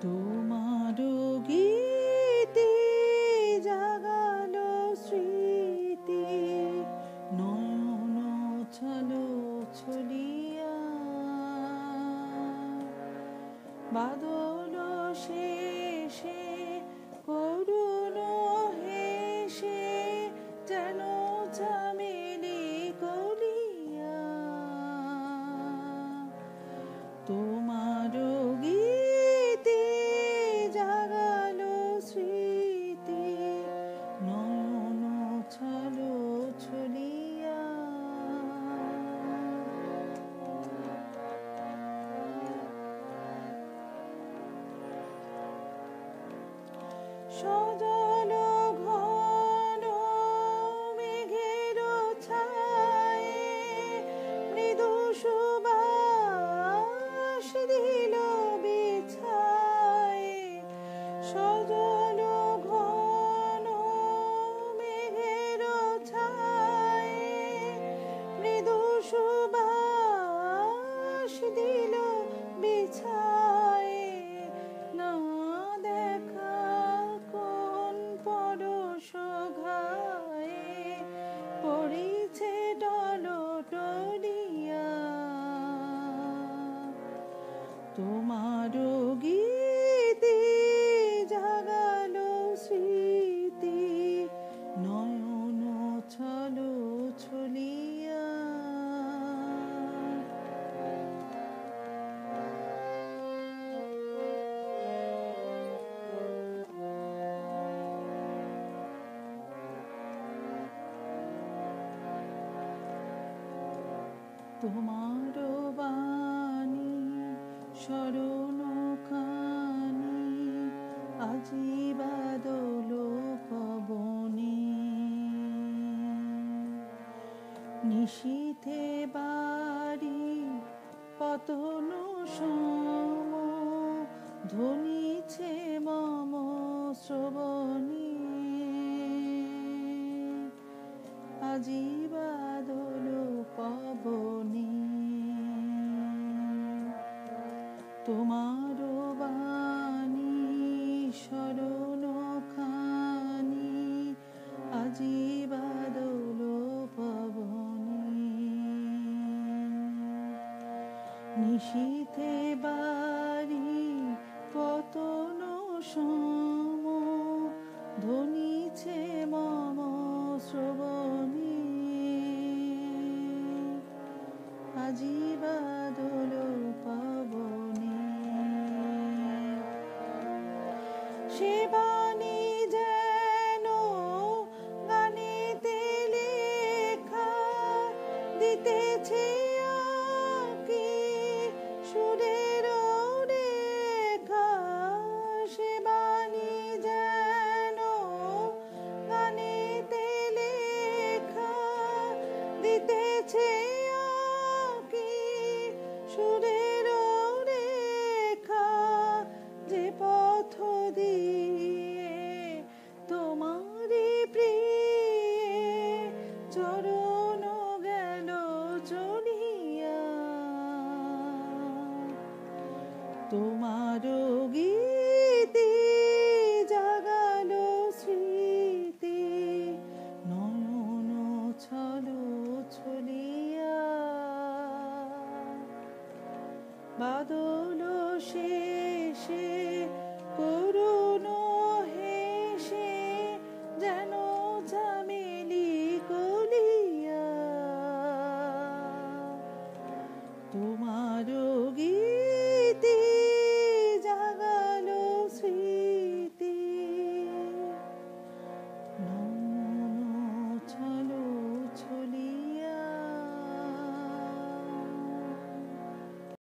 তোমার গীতে জাগালো স্মৃতি, নয়ন ছলো ছলিয়া। বাদল শেষে করুণ হেসে যেন চামেলি কলিয়া। তোমার গীতে জাগালো স্মৃতি, নয়ন ছলো ছলিয়া। সজল ঘন মেঘের ছায়ে মৃদু সুবাস দিল বিছায়ে। সজল ঘন মেঘের ছায়ে মৃদু সুবাস দিল বিছায়ে। না দেখা কোন পরশ ঘায়ে পড়িছে টলটলিয়া। তোমার গীতে জাগালো স্মৃতি, নয়ন ছলো ছলিয়া। তোমার বাণী শরণ কানি আজি বাদল পবনে। নিশীথে বাড়ি পতন সম ধ্বনিছে মম শ্রবণে। আজি বাদল পবনে। তোমার বাণী শরণ খানি আজি বাদল পবনে। নিশীথে বাড়ি পতন সম ধ্বনিছে মম শ্রবণে। আজি বাদল পবনে। সে বাণী যেন গানেতে লেখা দিতেছে আঁকি সুরের রেখা। সে বাণী যেন গানেতে লেখা দিতেছে আঁকি সুরের রেখা। যে পথ দিয়ে তোমারি প্রিয়ে চরণ গেল চলিয়া। তোমার গীতে